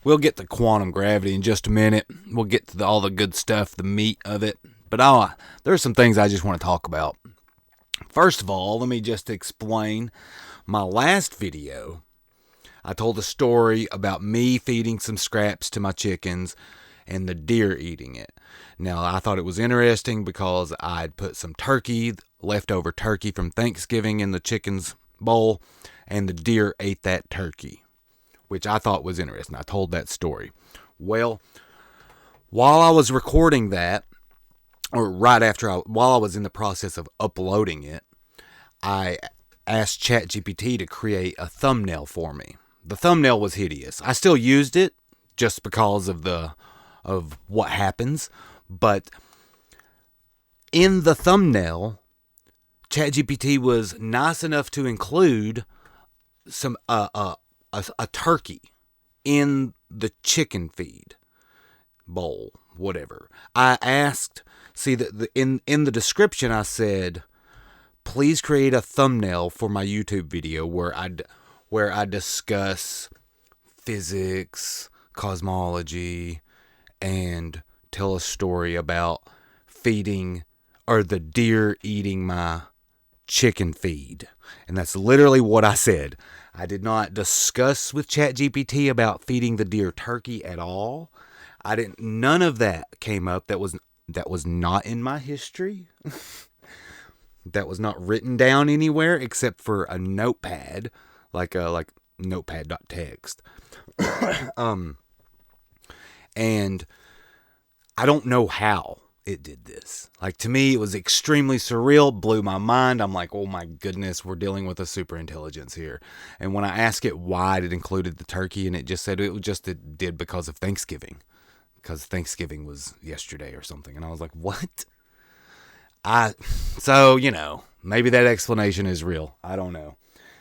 We'll get to quantum gravity in just a minute. We'll get to all the good stuff, the meat of it. But there are some things I just want to talk about. First of all, let me just explain my last video. I told a story about me feeding some scraps to my chickens and the deer eating it. Now, I thought it was interesting because I'd put some turkey, leftover turkey from Thanksgiving, in the chicken's bowl, and the deer ate that turkey, which I thought was interesting. I told that story. Well, while I was recording that, or while I was in the process of uploading it, I asked ChatGPT to create a thumbnail for me. The thumbnail was hideous. I still used it just because of what happens, but in the thumbnail, ChatGPT was nice enough to include some a turkey in the chicken feed bowl, whatever. I asked, in the description I said, please create a thumbnail for my YouTube video where I discuss physics, cosmology, and tell a story about feeding, or the deer eating my chicken feed. And that's literally what I said. I did not discuss with ChatGPT about feeding the deer turkey at all. None of that came up. That was not in my history. That was not written down anywhere except for a notepad, like notepad.txt. And I don't know how it did this. Like, to me, it was extremely surreal, blew my mind. I'm like, oh my goodness, we're dealing with a super intelligence here. And when I asked it why it included the turkey, and it just said it did because of Thanksgiving. Because Thanksgiving was yesterday or something. And I was like, what? So, maybe that explanation is real. I don't know.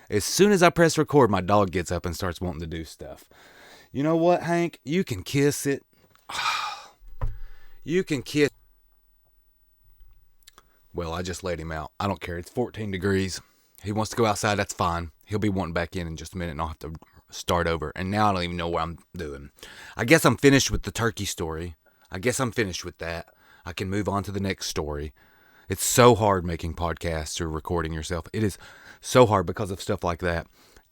As soon as I press record, my dog gets up and starts wanting to do stuff. You know what, Hank? You can kiss it. You can kiss. Well, I just let him out. I don't care. It's 14 degrees. He wants to go outside. That's fine. He'll be wanting back in just a minute, and I'll have to start over. And now I don't even know what I'm doing. I guess I'm finished with the turkey story. I guess I'm finished with that. I can move on to the next story. It's so hard making podcasts or recording yourself. It is so hard because of stuff like that.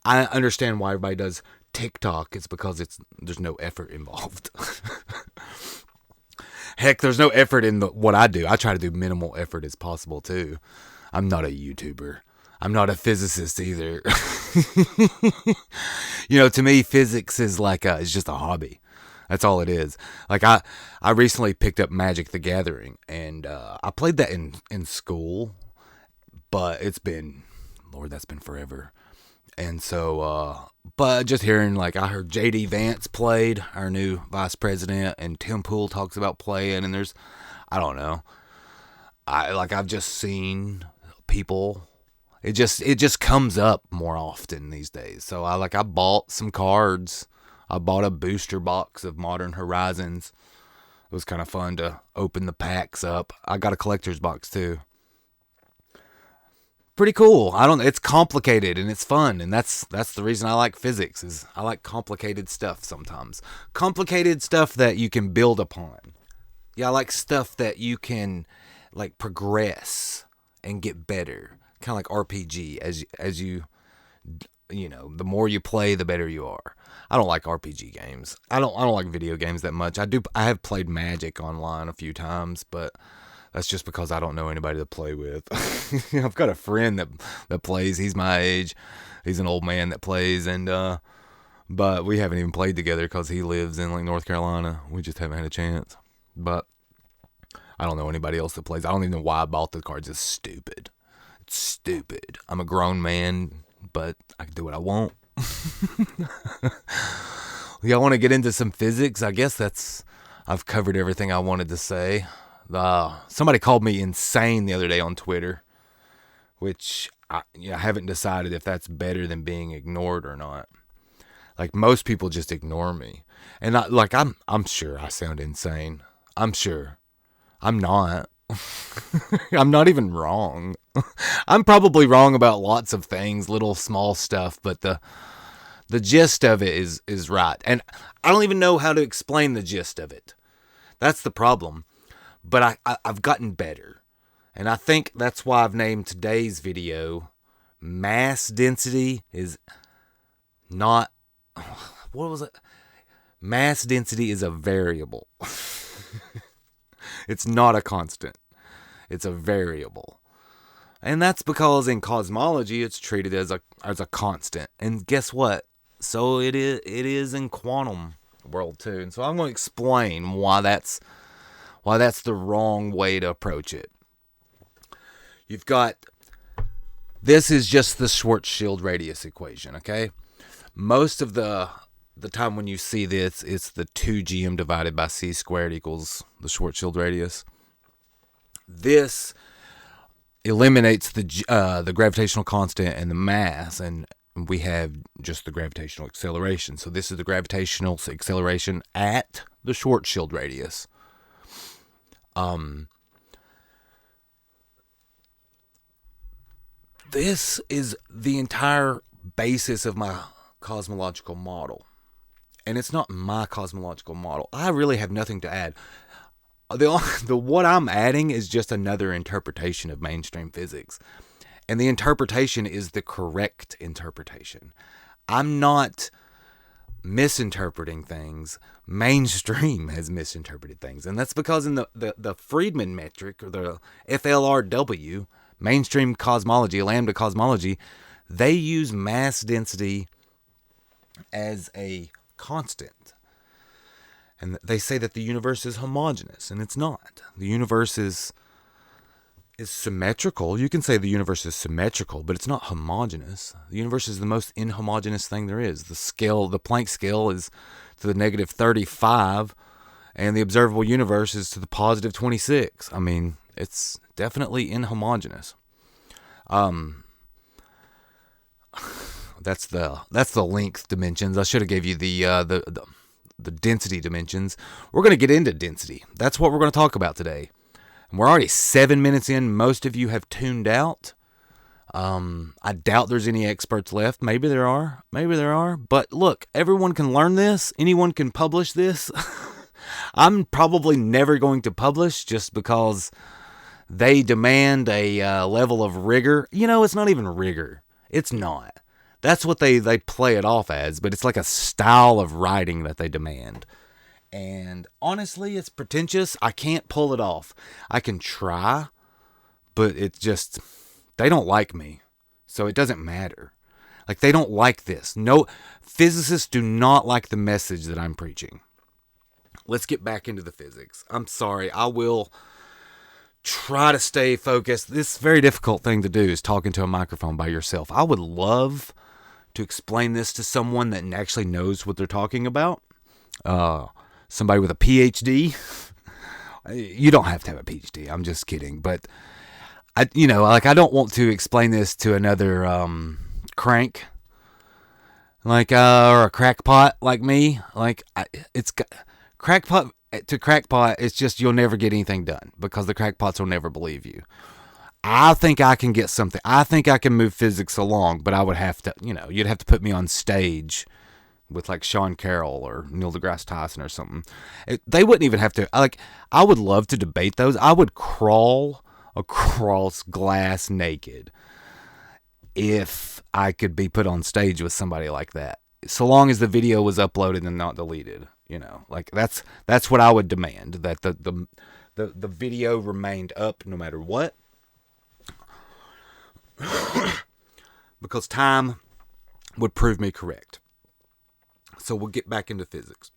I understand why everybody does TikTok. It's because there's no effort involved. Heck, there's no effort in what I do. I try to do minimal effort as possible too. I'm not a YouTuber. I'm not a physicist either. To me, physics is it's just a hobby. That's all it is. Like, I recently picked up Magic the Gathering, and I played that in school, but that's been forever. And so, but just hearing, I heard J.D. Vance played, our new vice president, and Tim Pool talks about playing, and I don't know. I've just seen people. It just comes up more often these days. So I bought some cards. I bought a booster box of Modern Horizons. It was kind of fun to open the packs up. I got a collector's box too. Pretty cool. It's complicated and it's fun, and that's the reason I like physics. Is I like complicated stuff sometimes. Complicated stuff that you can build upon. Yeah, I like stuff that you can progress and get better. Kind of like RPG. As you the more you play, the better you are. I don't like RPG games. I don't like video games that much. I have played Magic online a few times, but that's just because I don't know anybody to play with. I've got a friend that plays. He's my age. He's an old man that plays, and but we haven't even played together because he lives in North Carolina. We just haven't had a chance. But I don't know anybody else that plays. I don't even know why I bought the cards. It's stupid. It's stupid. I'm a grown man, but I can do what I want. Y'all want to get into some physics? I guess I've covered everything I wanted to say. Somebody called me insane the other day on Twitter, which I haven't decided if that's better than being ignored or not. Most people just ignore me, and I'm sure I sound insane. I'm sure. I'm not. I'm not even wrong. I'm probably wrong about lots of things, little small stuff, but the The gist of it is right. And I don't even know how to explain the gist of it. That's the problem. But I've gotten better. And I think that's why I've named today's video Mass Density is not... What was it? Mass density is a variable. It's not a constant. It's a variable. And that's because in cosmology it's treated as a constant. And guess what? So it is in quantum world too. And so I'm going to explain why that's the wrong way to approach it. You've got, this is just the Schwarzschild radius equation, okay? Most of the time when you see this, it's the 2gm divided by c squared equals the Schwarzschild radius. This eliminates the gravitational constant and the mass, and we have just the gravitational acceleration. So this is the gravitational acceleration at the Schwarzschild radius. This is the entire basis of my cosmological model. And it's not my cosmological model. I really have nothing to add. What I'm adding is just another interpretation of mainstream physics. And the interpretation is the correct interpretation. I'm not misinterpreting things. Mainstream has misinterpreted things. And that's because in the Friedman metric, or the FLRW, mainstream cosmology, lambda cosmology, they use mass density as a constant. And they say that the universe is homogeneous, and it's not. The universe is symmetrical. You can say the universe is symmetrical, but it's not homogeneous. The universe is the most inhomogeneous thing there is. The Planck scale is to the negative 35, and the observable universe is to the positive 26. I mean, it's definitely inhomogeneous. That's the length dimensions. I should have gave you the density dimensions. We're going to get into density. That's what we're going to talk about today. And we're already 7 minutes in. Most of you have tuned out. I doubt there's any experts left. Maybe there are. But look, everyone can learn this. Anyone can publish this. I'm probably never going to publish just because they demand a level of rigor. You know, it's not even rigor. It's not. That's what they play it off as, but it's like a style of writing that they demand. And honestly, it's pretentious. I can't pull it off. I can try, but it's just, they don't like me. So it doesn't matter. Like, they don't like this. No, physicists do not like the message that I'm preaching. Let's get back into the physics. I'm sorry. I will try to stay focused. This very difficult thing to do is talking to a microphone by yourself. I would love to explain this to someone that actually knows what they're talking about. Somebody with a PhD. You don't have to have a PhD. I'm just kidding. But I don't want to explain this to another crank, or a crackpot like me. It's crackpot to crackpot. It's just you'll never get anything done because the crackpots will never believe you. I think I can get something. I think I can move physics along, but I would have to, you'd have to put me on stage with like Sean Carroll or Neil deGrasse Tyson or something. They wouldn't even have to. I would love to debate those. I would crawl across glass naked if I could be put on stage with somebody like that. So long as the video was uploaded and not deleted, that's what I would demand, that the video remained up no matter what. Because time would prove me correct. So we'll get back into physics.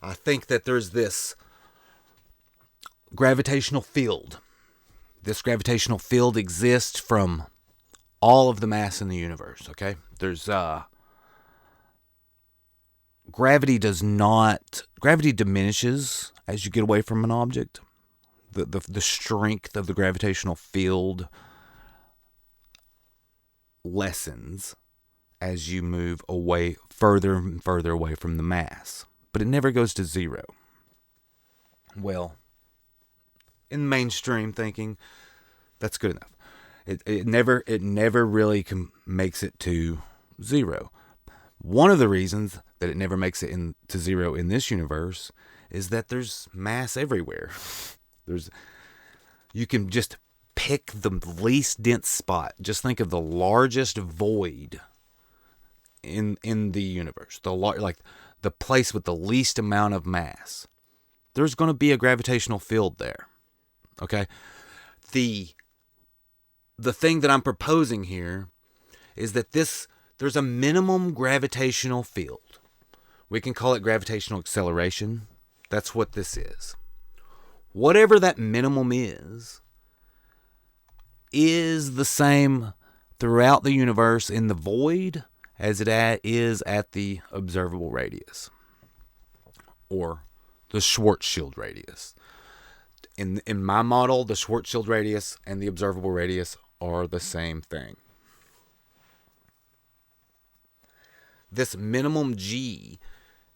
I think that there's this gravitational field. This gravitational field exists from all of the mass in the universe, okay? There's gravity diminishes as you get away from an object. The strength of the gravitational field lessens as you move further and further away from the mass. But it never goes to zero. Well, in mainstream thinking, that's good enough. It never really makes it to zero. One of the reasons that it never makes it into zero in this universe is that there's mass everywhere. You can just pick the least dense spot. Just think of the largest void in the universe, the place with the least amount of mass. There's going to be a gravitational field there. Okay? The thing that I'm proposing here is that there's a minimum gravitational field. We can call it gravitational acceleration. That's what this is. Whatever that minimum is the same throughout the universe in the void as it is at the observable radius, or the Schwarzschild radius. In my model, the Schwarzschild radius and the observable radius are the same thing. This minimum G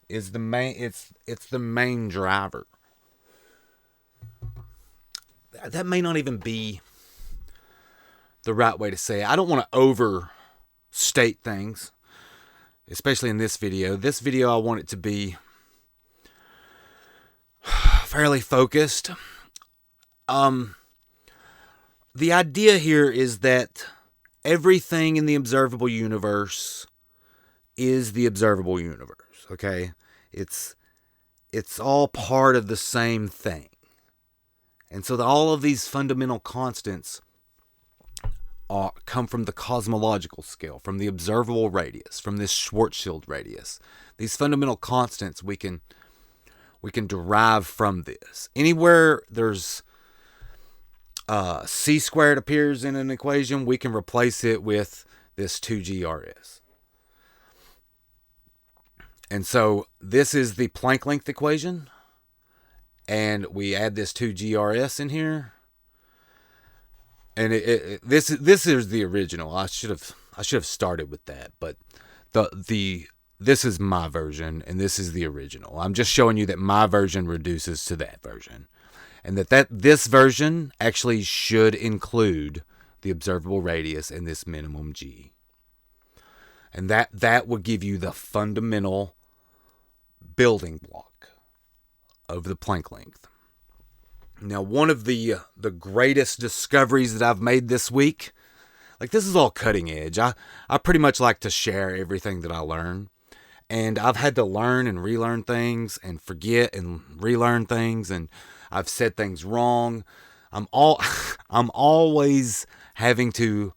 is the main. It's the main driver. That may not even be the right way to say it. I don't want to overstate things, especially in this video. This video, I want it to be fairly focused. The idea here is that everything in the observable universe is the observable universe, okay? It's all part of the same thing. And so all of these fundamental constants come from the cosmological scale, from the observable radius, from this Schwarzschild radius. These fundamental constants we can derive from this. Anywhere there's c squared appears in an equation, we can replace it with this 2grs. And so this is the Planck length equation, and we add this 2grs in here. And this is the original. I should have started with that, but this is my version and this is the original. I'm just showing you that my version reduces to that version, and that this version actually should include the observable radius and this minimum G. And that would give you the fundamental building block of the Planck length. Now, one of the greatest discoveries that I've made this week, like, this is all cutting edge. I pretty much like to share everything that I learn. And I've had to learn and relearn things and forget and relearn things, and I've said things wrong. I'm always having to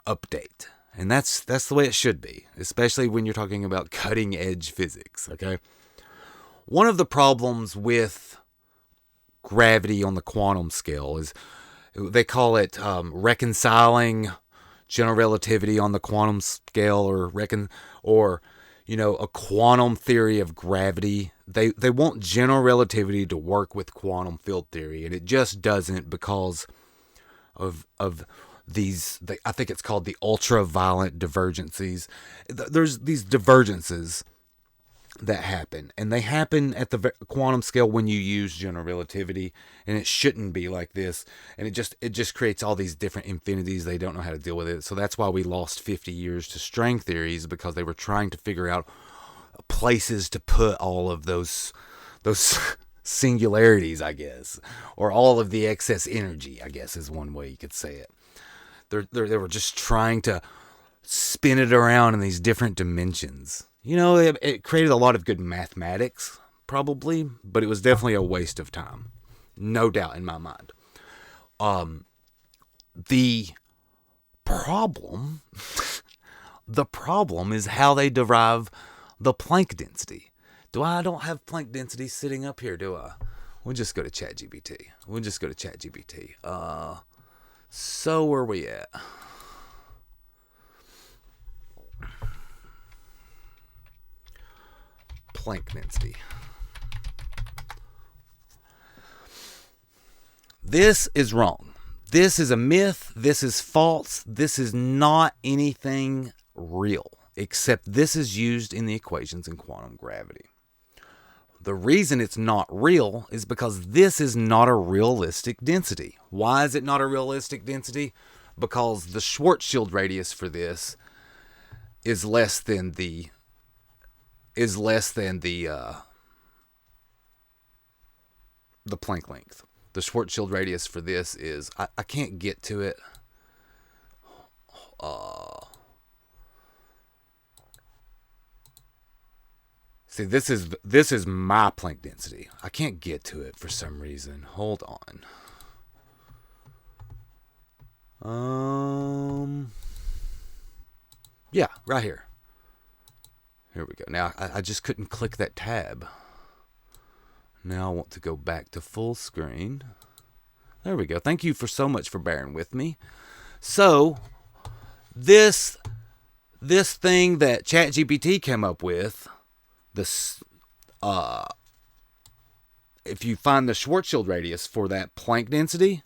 update. And that's the way it should be, especially when you're talking about cutting edge physics, okay? One of the problems with gravity on the quantum scale is, they call it reconciling general relativity on the quantum scale, or a quantum theory of gravity. They want general relativity to work with quantum field theory, and it just doesn't, because of these, I think it's called the ultra-violent divergences. There's these divergences that happen, and they happen at the quantum scale when you use general relativity, and it shouldn't be like this, and it just creates all these different infinities. They don't know how to deal with it. So that's why we lost 50 years to string theories, because they were trying to figure out places to put all of those singularities, I guess, or all of the excess energy, I guess, is one way you could say it. They were just trying to spin it around in these different dimensions. It created a lot of good mathematics, probably, but it was definitely a waste of time. No doubt in my mind. The problem is how they derive the Planck density. I don't have Planck density sitting up here, do I? We'll just go to ChatGPT. So where are we at? Planck density. This is wrong. This is a myth. This is false. This is not anything real, except this is used in the equations in quantum gravity. The reason it's not real is because this is not a realistic density. Why is it not a realistic density? Because the Schwarzschild radius for this is less than the Planck length. The Schwarzschild radius for this is, I can't get to it. See, this is my Planck density. I can't get to it for some reason. Hold on. Yeah, right here. Here we go. Now, I just couldn't click that tab. Now I want to go back to full screen. There we go. Thank you so much for bearing with me. So, this thing that ChatGPT came up with, if you find the Schwarzschild radius for that Planck density,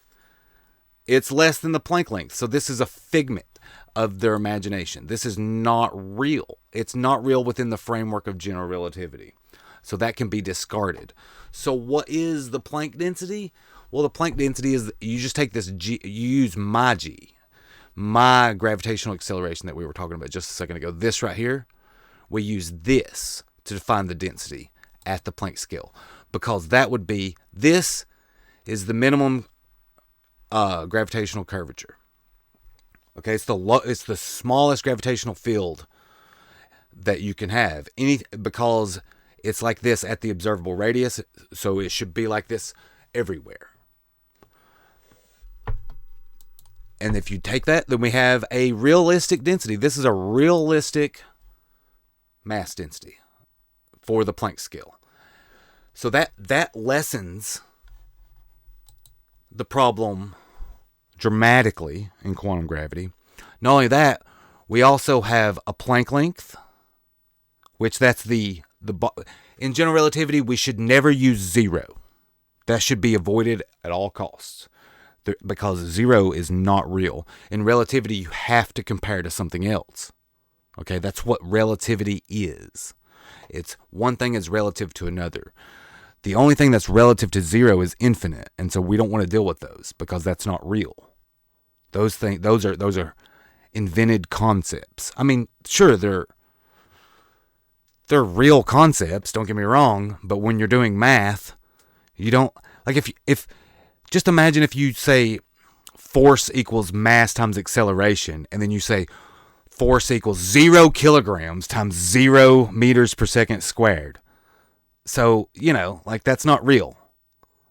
it's less than the Planck length. So this is a figment of their imagination. This is not real. It's not real within the framework of general relativity. So that can be discarded. So what is the Planck density? Well, the Planck density is, you just take this G, you use my G, my gravitational acceleration that we were talking about just a second ago. This right here, we use this to define the density at the Planck scale, because that would be, this is the minimum gravitational curvature. Okay, it's the smallest gravitational field that you can have. Because it's like this at the observable radius, so it should be like this everywhere. And if you take that, then we have a realistic density. This is a realistic mass density for the Planck scale. So that lessens the problem dramatically in quantum gravity. Not only that, we also have a Planck length, which that's in general relativity, we should never use zero. That should be avoided at all costs, because zero is not real. In relativity, you have to compare to something else. Okay, that's what relativity is. It's one thing is relative to another. The only thing that's relative to zero is infinite, and so we don't want to deal with those because that's not real. Those are invented concepts. I mean, sure, they're real concepts, don't get me wrong, but when you're doing math, you don't, like, if just imagine if you say force equals mass times acceleration, and then you say force equals 0 kilograms times 0 meters per second squared. So, like, that's not real.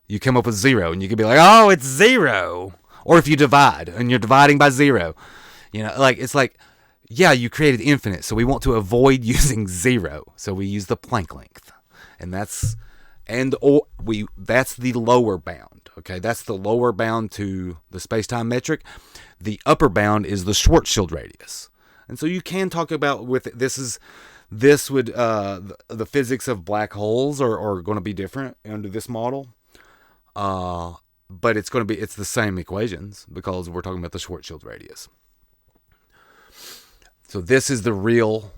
You come up with 0, and you could be like, oh, it's 0. Or if you divide, and you're dividing by 0, it's like, yeah, you created infinite, so we want to avoid using 0. So we use the Planck length. And that's the lower bound. Okay, that's the lower bound to the space-time metric. The upper bound is the Schwarzschild radius. And so you can talk about the physics of black holes are going to be different under this model. But it's the same equations because we're talking about the Schwarzschild radius. So this is the real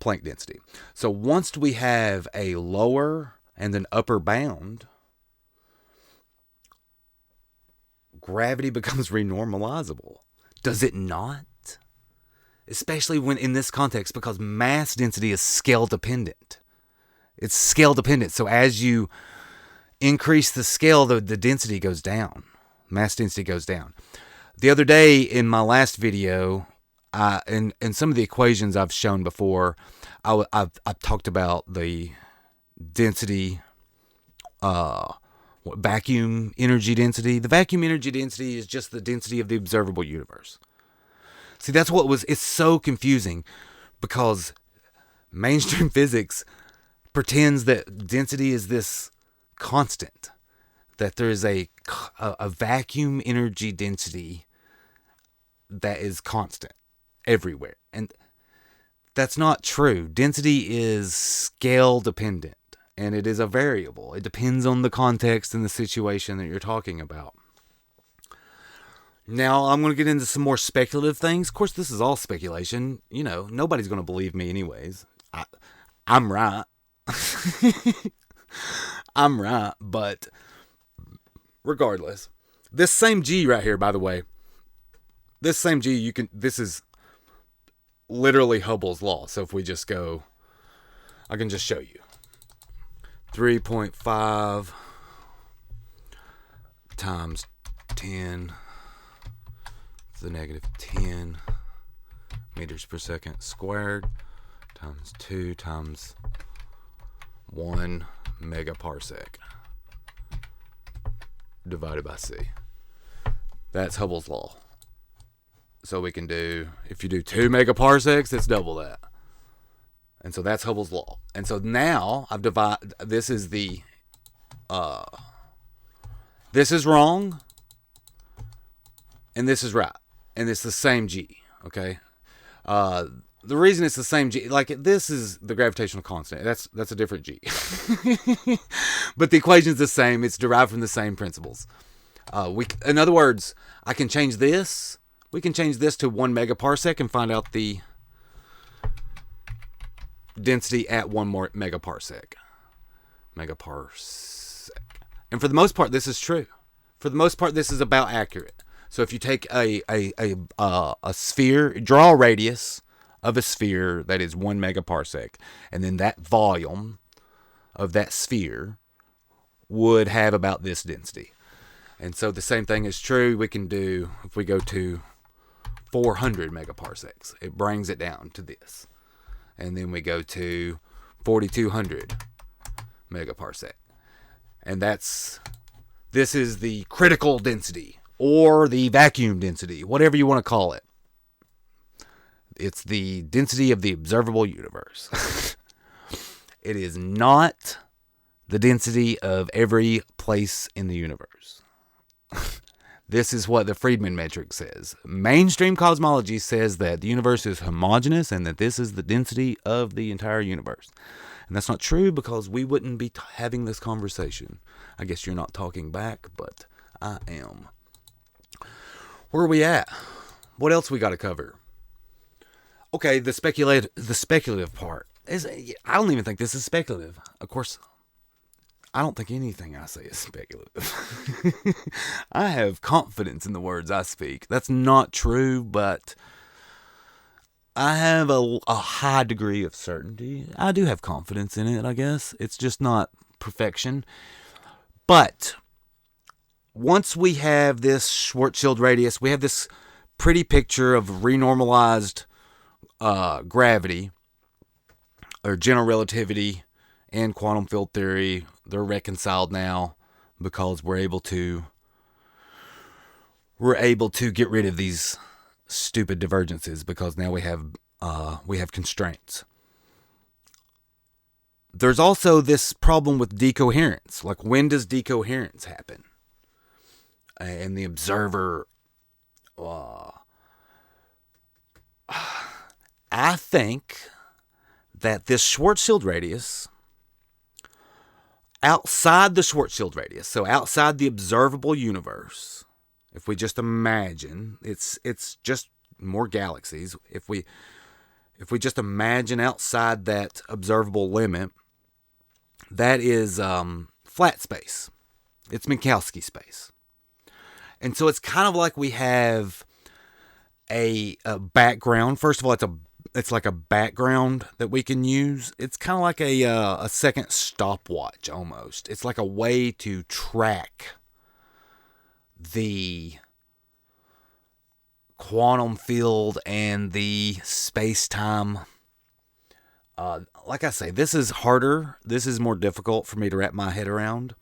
Planck density. So once we have a lower and an upper bound, gravity becomes renormalizable. Does it not? Especially when in this context, because mass density is scale dependent. It's scale dependent. So as you increase the scale, the density goes down. Mass density goes down. The other day in my last video, in some of the equations I've shown before, I've talked about the density, vacuum energy density. The vacuum energy density is just the density of the observable universe. See, it's so confusing because mainstream physics pretends that density is this constant, that there is a vacuum energy density that is constant everywhere. And that's not true. Density is scale dependent, and it is a variable. It depends on the context and the situation that you're talking about. Now, I'm going to get into some more speculative things. Of course, this is all speculation. Nobody's going to believe me anyways. I'm right. I'm right, but regardless. This same G right here, by the way, this same G, this is literally Hubble's law. So if we just go, I can just show you. 3.5 times 10 to the negative 10 meters per second squared times 2 times 1 megaparsec divided by c. That's Hubble's law. So we can do, if you do 2 megaparsecs, it's double that. And so that's Hubble's law. And so now I've divided, this is the, this is wrong, and this is right. And it's the same G, okay? The reason it's the same G, like this is the gravitational constant. That's a different G. But the equation's the same. It's derived from the same principles. In other words, I can change this. We can change this to 1 megaparsec and find out the density at 1 more megaparsec. And for the most part, this is true. For the most part, this is about accurate. So if you take a sphere, draw a radius of a sphere that is 1 megaparsec, and then that volume of that sphere would have about this density. And so the same thing is true. We can do, if we go to 400 megaparsecs, it brings it down to this. And then we go to 4200 megaparsec. And this is the critical density, or the vacuum density, whatever you want to call it. It's the density of the observable universe. It is not the density of every place in the universe. This is what the Friedman metric says. Mainstream cosmology says that the universe is homogeneous and that this is the density of the entire universe. And that's not true, because we wouldn't be having this conversation. I guess you're not talking back, but I am. Where are we at? What else we got to cover? Okay, the speculative part. I don't even think this is speculative. Of course, I don't think anything I say is speculative. I have confidence in the words I speak. That's not true, but I have a high degree of certainty. I do have confidence in it, I guess. It's just not perfection. But once we have this Schwarzschild radius, we have this pretty picture of renormalized gravity, or general relativity, and quantum field theory. They're reconciled now because we're able to get rid of these stupid divergences, because now we have constraints. There's also this problem with decoherence. Like, when does decoherence happen? And the observer, I think that this Schwarzschild radius, outside the Schwarzschild radius, so outside the observable universe, if we just imagine, it's just more galaxies. If we just imagine outside that observable limit, that is flat space. It's Minkowski space. And so it's kind of like we have a background. First of all, it's like a background that we can use. It's kind of like a second stopwatch almost. It's like a way to track the quantum field and the space-time. Like I say, this is harder. This is more difficult for me to wrap my head around.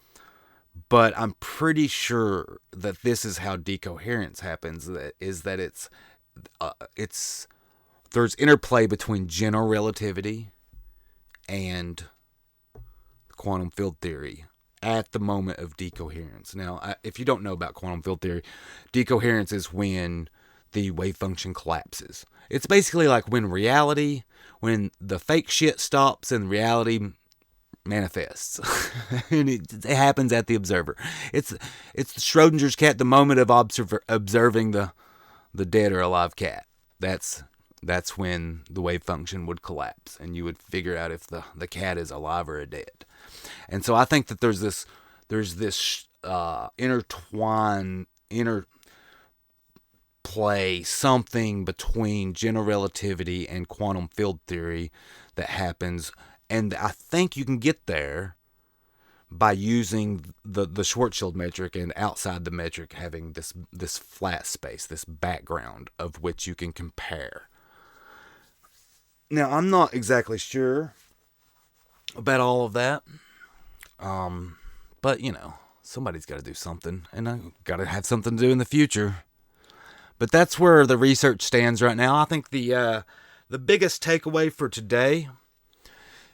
But I'm pretty sure that this is how decoherence happens. There's interplay between general relativity and quantum field theory at the moment of decoherence. Now, if you don't know about quantum field theory, decoherence is when the wave function collapses. It's basically like when the fake shit stops and reality manifests. And it happens at the observer. It's Schrodinger's cat, the moment of observing the dead or alive cat. That's when the wave function would collapse, and you would figure out if the cat is alive or dead. And so I think that there's this play something between general relativity and quantum field theory that happens. And I think you can get there by using the Schwarzschild metric, and outside the metric having this flat space, this background of which you can compare. Now, I'm not exactly sure about all of that, but somebody's got to do something, and I got to have something to do in the future. But that's where the research stands right now. I think the biggest takeaway for today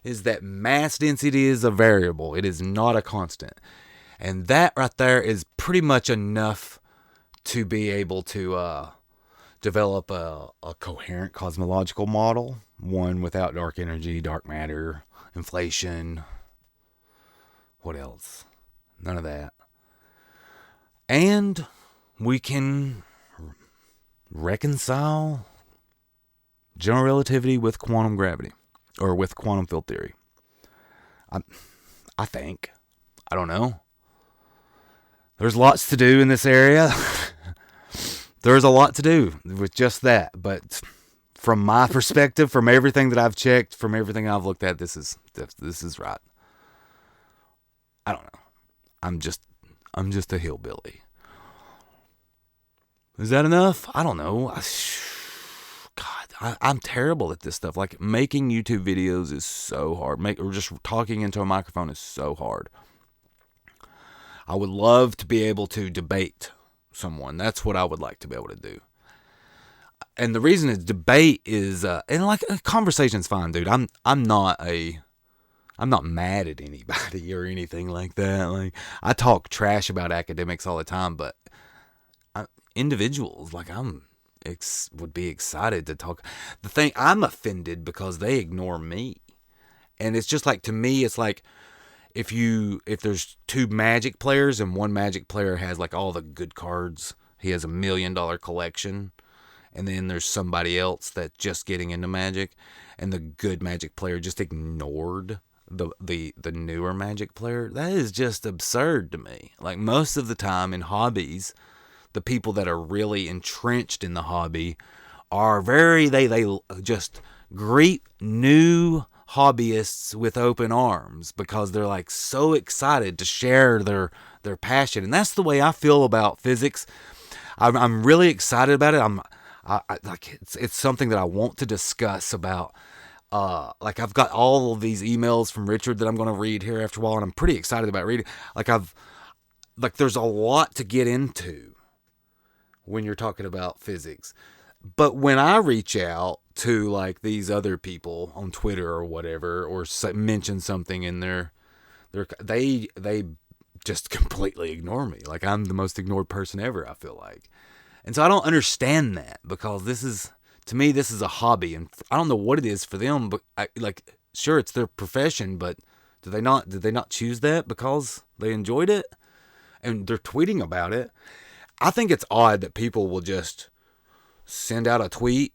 is that mass density is a variable. It is not a constant. And that right there is pretty much enough to be able to develop a coherent cosmological model, one without dark energy, dark matter, inflation. What else? None of that. And we can reconcile general relativity with quantum gravity, or with quantum field theory. I think. I don't know. There's lots to do in this area. There's a lot to do with just that. But from my perspective, from everything that I've checked, from everything I've looked at, this is right. I don't know. I'm just a hillbilly. Is that enough? I don't know. I'm terrible at this stuff. Like, making YouTube videos is so hard. Or just talking into a microphone is so hard. I would love to be able to debate someone. That's what I would like to be able to do. And the reason is debate is, and like, a conversation's fine, dude. I'm not mad at anybody or anything like that. Like, I talk trash about academics all the time, but individuals, like, would be excited to talk. The thing, I'm offended because they ignore me. And it's just like, to me, it's like, if there's two Magic players and one Magic player has like all the good cards, he has $1 million collection, and then there's somebody else that's just getting into Magic, and the good Magic player just ignored the newer Magic player. That is just absurd to me. Like, most of the time in hobbies, the people that are really entrenched in the hobby are they just greet new hobbyists with open arms, because they're like so excited to share their passion. And that's the way I feel about physics. I'm really excited about it. Like, it's something that I want to discuss about. Like, I've got all of these emails from Richard that I'm going to read here after a while, and I'm pretty excited about reading. Like, there's a lot to get into when you're talking about physics. But when I reach out to like these other people on Twitter or whatever, or mention something in they just completely ignore me. Like, I'm the most ignored person ever, I feel like. And so I don't understand that, because to me, this is a hobby, and I don't know what it is for them, but sure, it's their profession, but did they not choose that because they enjoyed it and they're tweeting about it? I think it's odd that people will just send out a tweet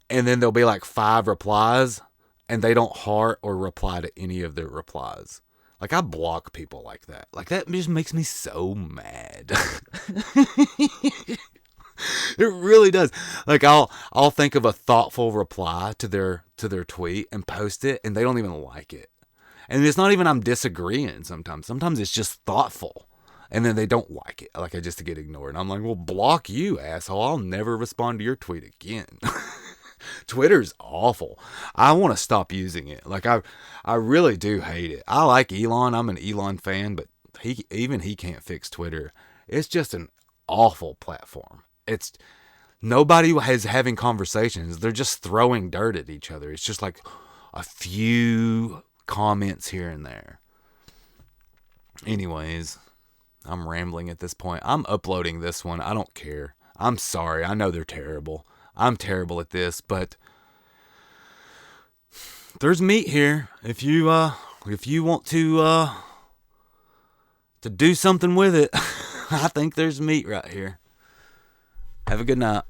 and then there'll be like 5 replies and they don't heart or reply to any of their replies. Like, I block people like that. Like, that just makes me so mad. It really does. Like, I'll think of a thoughtful reply to their tweet and post it, and they don't even like it. And it's not even I'm disagreeing sometimes. Sometimes it's just thoughtful. And then they don't like it. Like, I just get ignored. And I'm like, well, block you, asshole. I'll never respond to your tweet again. Twitter's awful. I want to stop using it. Like, I really do hate it. I like Elon. I'm an Elon fan, but he can't fix Twitter. It's just an awful platform. It's nobody is having conversations. They're just throwing dirt at each other. It's just like a few comments here and there. Anyways, I'm rambling at this point. I'm uploading this one. I don't care. I'm sorry. I know they're terrible. I'm terrible at this, but there's meat here. If you want to do something with it, I think there's meat right here. Have a good night.